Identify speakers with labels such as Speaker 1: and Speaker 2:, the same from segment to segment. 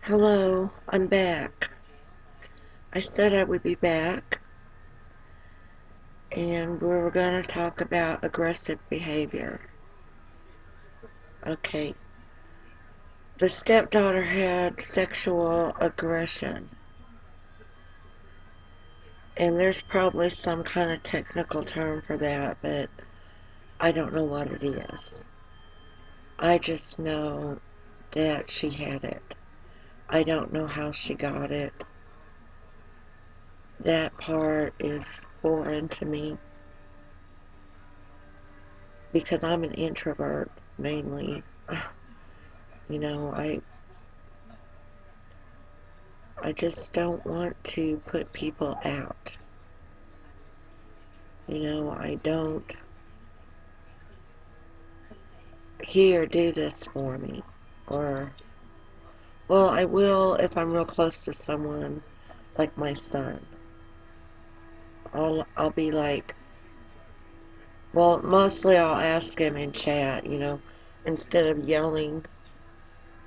Speaker 1: Hello, I'm back. I said I would be back, and we were going to talk about aggressive behavior. Okay, the stepdaughter had sexual aggression, and there's probably some kind of technical term for that, but I don't know what it is. I just know that she had it. I don't know how she got it. That part is foreign to me because I'm an introvert mainly. You know, I just don't want to put people out. I don't, here, do this for me. Or, well, I will if I'm real close to someone, like my son. I'll be like, well, mostly I'll ask him in chat, instead of yelling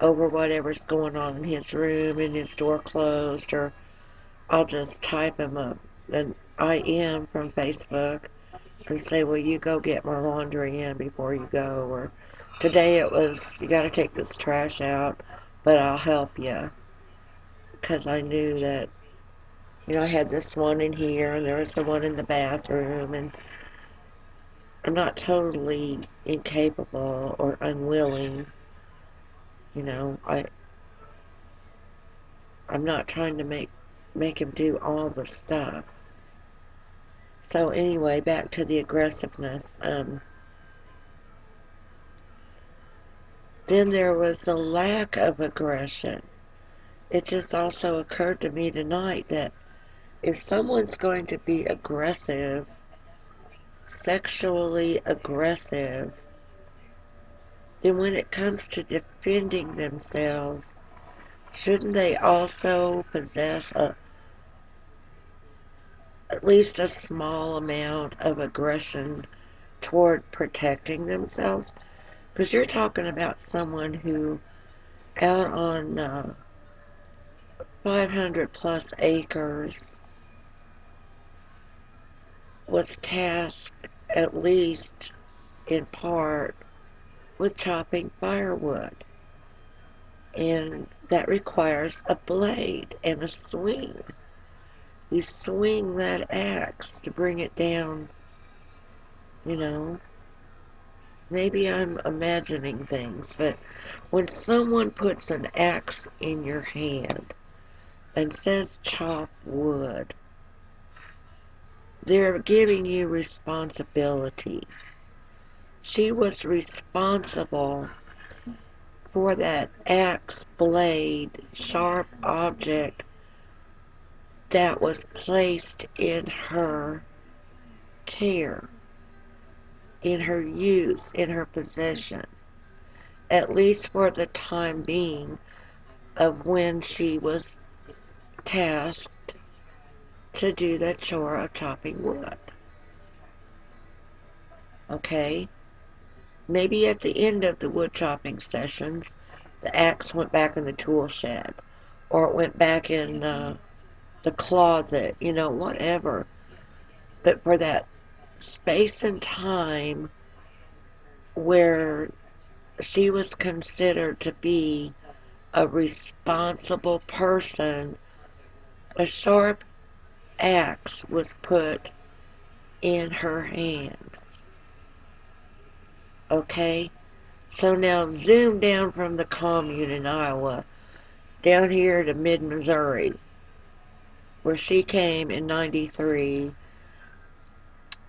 Speaker 1: over whatever's going on in his room and his door closed, or I'll just type him up an I am from Facebook and say, well, you go get my laundry in before you go. Or today it was, you got to take this trash out, but I'll help you. Because I knew that, I had this one in here and there was the one in the bathroom, and I'm not totally incapable or unwilling. You know, I, I'm not trying to make him do all the stuff. So anyway, back to the aggressiveness. Then there was a lack of aggression. It just also occurred to me tonight that if someone's going to be aggressive, sexually aggressive, then when it comes to defending themselves, shouldn't they also possess at least a small amount of aggression toward protecting themselves? Because you're talking about someone who out on 500 plus acres was tasked, at least in part, with chopping firewood. And that requires a blade and a swing. You swing that axe to bring it down, you know. Maybe I'm imagining things, but when someone puts an axe in your hand and says chop wood, they're giving you responsibility. She was responsible for that axe blade, sharp object that was placed in her care, in her use, in her possession, at least for the time being of when she was tasked to do that chore of chopping wood. Okay? Maybe at the end of the wood chopping sessions, the axe went back in the tool shed, or it went back in the closet, whatever. But for that space and time where she was considered to be a responsible person, a sharp axe was put in her hands. Okay? So now zoom down from the commune in Iowa down here to mid-Missouri, where she came in 93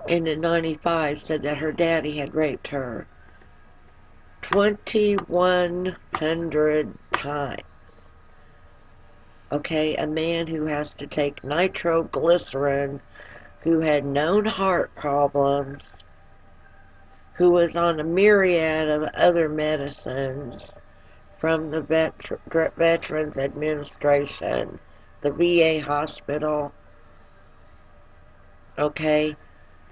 Speaker 1: and in 95 said that her daddy had raped her 2,100 times. Okay, a man who has to take nitroglycerin, who had known heart problems, who was on a myriad of other medicines from the Veterans Administration, the VA hospital. Okay,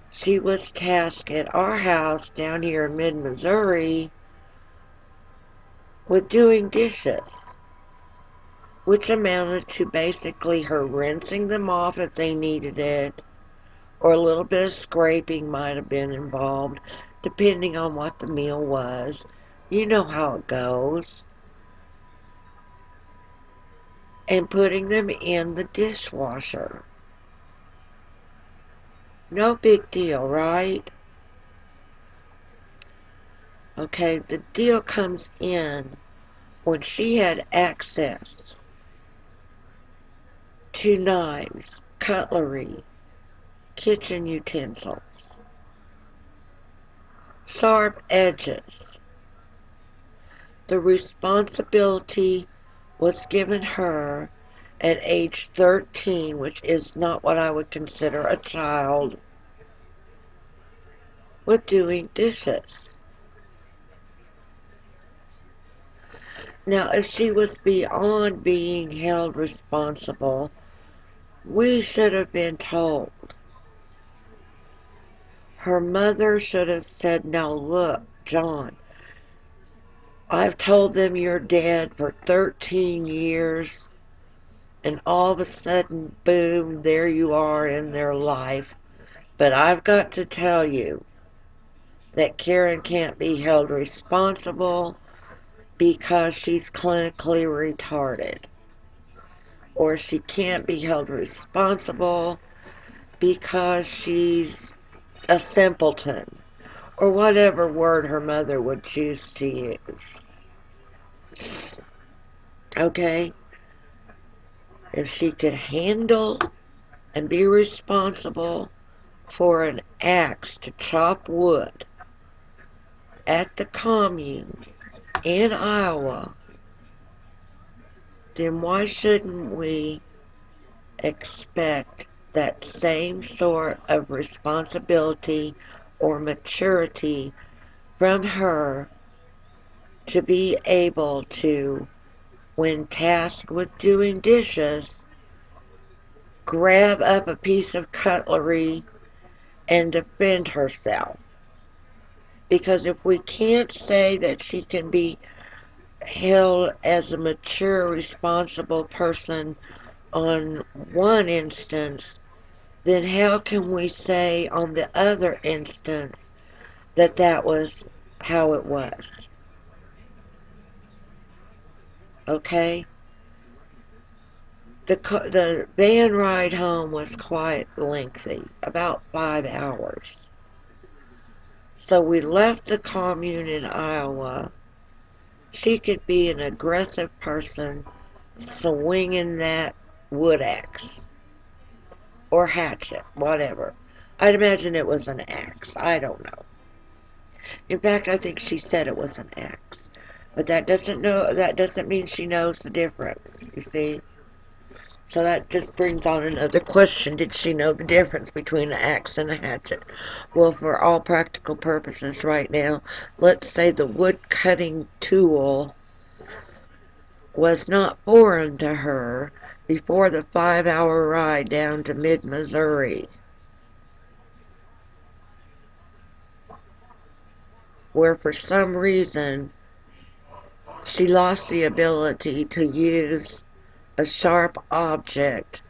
Speaker 1: she was tasked at our house down here in mid-Missouri with doing dishes. which amounted to basically her rinsing them off if they needed it, or a little bit of scraping might have been involved, depending on what the meal was. You know how it goes. And putting them in the dishwasher. No big deal, right? Okay, the deal comes in when she had access to knives, cutlery, kitchen utensils, sharp edges. The responsibility was given her at age 13, which is not what I would consider a child, with doing dishes. Now, if she was beyond being held responsible, we should have been told. Her mother should have said, "Now look, John, I've told them you're dead for 13 years, and all of a sudden, boom, there you are in their life. But I've got to tell you that Karen can't be held responsible because she's clinically retarded, or she can't be held responsible because she's a simpleton," or whatever word her mother would choose to use. Okay? If she could handle and be responsible for an axe to chop wood at the commune in Iowa, then why shouldn't we expect that same sort of responsibility or maturity from her to be able to, when tasked with doing dishes, grab up a piece of cutlery and defend herself? Because if we can't say that she can be held as a mature, responsible person on one instance, then how can we say on the other instance that that was how it was? Okay? The van ride home was quite lengthy, about 5 hours. So we left the commune in Iowa. She could be an aggressive person swinging that wood axe or hatchet, whatever. I'd imagine it was an axe. I don't know. In fact, I think she said it was an axe. But that doesn't mean she knows the difference, you see? So that just brings on another question. Did she know the difference between an axe and a hatchet? Well, for all practical purposes right now, let's say the wood cutting tool was not foreign to her before the 5 hour ride down to mid-Missouri, where for some reason she lost the ability to use a sharp object,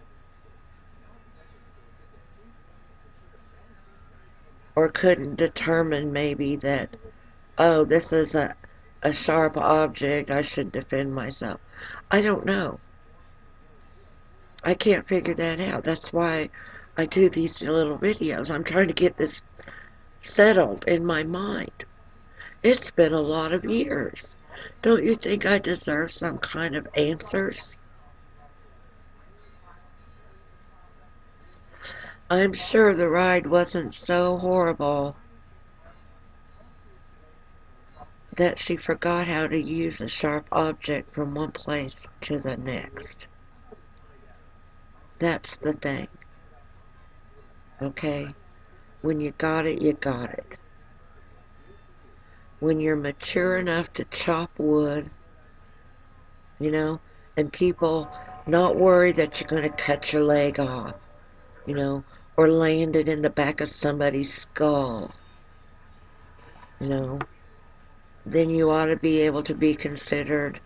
Speaker 1: or couldn't determine maybe that, oh, this is a sharp object, I should defend myself. I don't know. I can't figure that out. That's why I do these little videos. I'm trying to get this settled in my mind. It's been a lot of years. Don't you think I deserve some kind of answers? I'm sure the ride wasn't so horrible that she forgot how to use a sharp object from one place to the next. That's the thing. Okay? When you got it, you got it. When you're mature enough to chop wood, you know, and people not worry that you're going to cut your leg off, you know, or land it in the back of somebody's skull, you know, then you ought to be able to be considered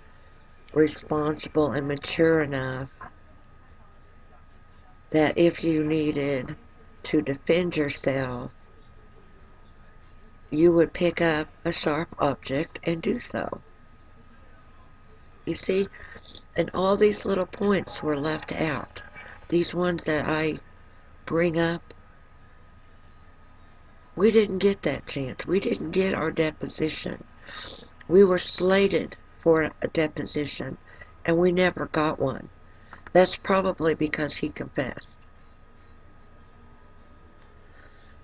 Speaker 1: responsible and mature enough that if you needed to defend yourself, you would pick up a sharp object and do so. You see, and all these little points were left out. These ones that I bring up, we didn't get that chance. We didn't get our deposition. We were slated for a deposition, and we never got one. That's probably because he confessed.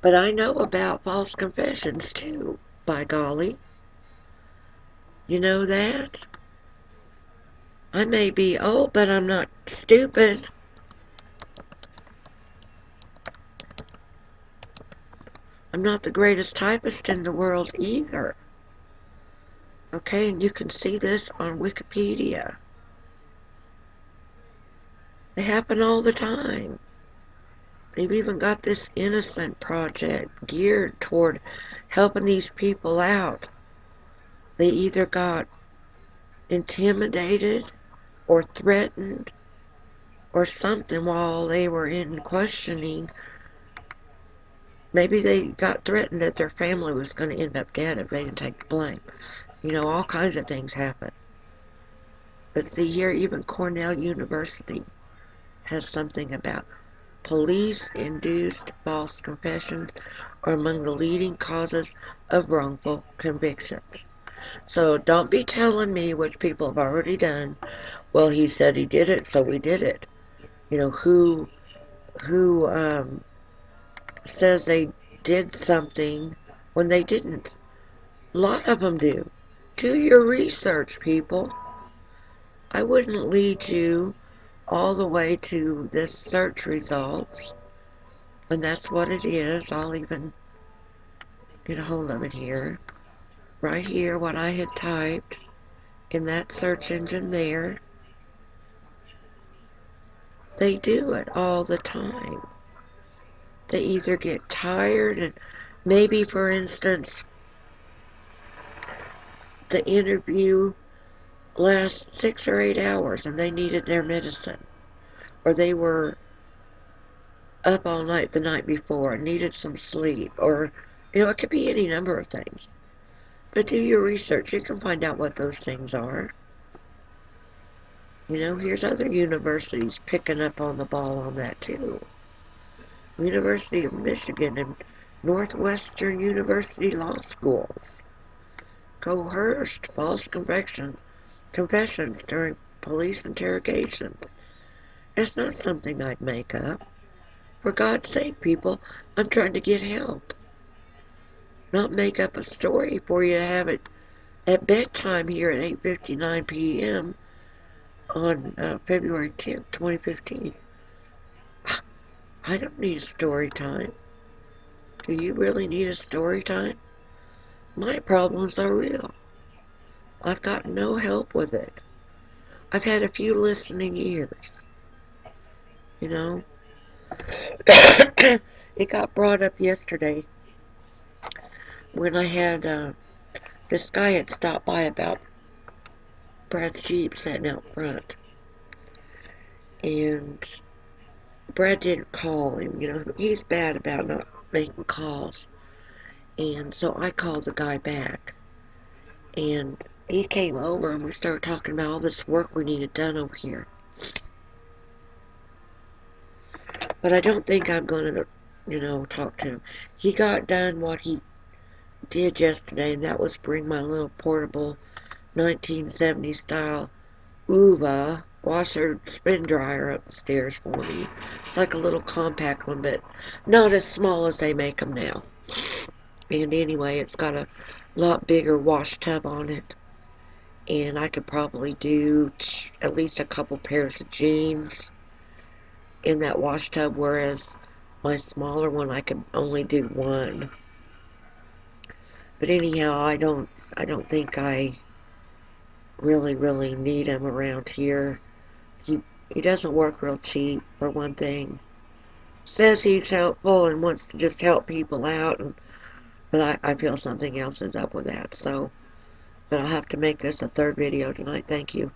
Speaker 1: But I know about false confessions too, by golly. You know that? I may be old, but I'm not stupid. I'm not the greatest typist in the world either. Okay, and you can see this on Wikipedia. They happen all the time. They've even got this innocent project geared toward helping these people out. They either got intimidated or threatened or something while they were in questioning. Maybe they got threatened that their family was going to end up dead if they didn't take the blame. You know, all kinds of things happen. But see here, even Cornell University has something about police-induced false confessions are among the leading causes of wrongful convictions. So don't be telling me, which people have already done, well, he said he did it, so we did it. You know, who says they did something when they didn't. A lot of them do. Do your research, people. I wouldn't lead you all the way to this search results, and that's what it is. I'll even get a hold of it here. Right here, what I had typed in that search engine there. They do it all the time. They either get tired and maybe, for instance, the interview lasts 6 or 8 hours and they needed their medicine. Or they were up all night the night before and needed some sleep. Or, you know, it could be any number of things. But do your research. You can find out what those things are. You know, here's other universities picking up on the ball on that too. University of Michigan and Northwestern University Law Schools coerced false confessions during police interrogations. It's not something I'd make up. For God's sake, people, I'm trying to get help. Not make up a story for you to have it at bedtime here at 8:59 p.m. on February 10th, 2015. I don't need a story time. Do you really need a story time? My problems are real. I've got no help with it. I've had a few listening ears. You know, it got brought up yesterday when I had this guy had stopped by about Brad's Jeep sitting out front. And Brad didn't call him. You know, he's bad about not making calls. And so I called the guy back. And he came over and we started talking about all this work we needed done over here. But I don't think I'm going to, you know, talk to him. He got done what he did yesterday, and that was bring my little portable 1970 style Uva washer spin dryer up the stairs for me. It's like a little compact one, but not as small as they make them now. And anyway, it's got a lot bigger wash tub on it. And I could probably do at least a couple pairs of jeans in that wash tub, whereas my smaller one I could only do one. But anyhow, I don't think I really need him around here. He doesn't work real cheap, for one thing. Says he's helpful and wants to just help people out, but I feel something else is up with that. So, but I'll have to make this a third video tonight. Thank you.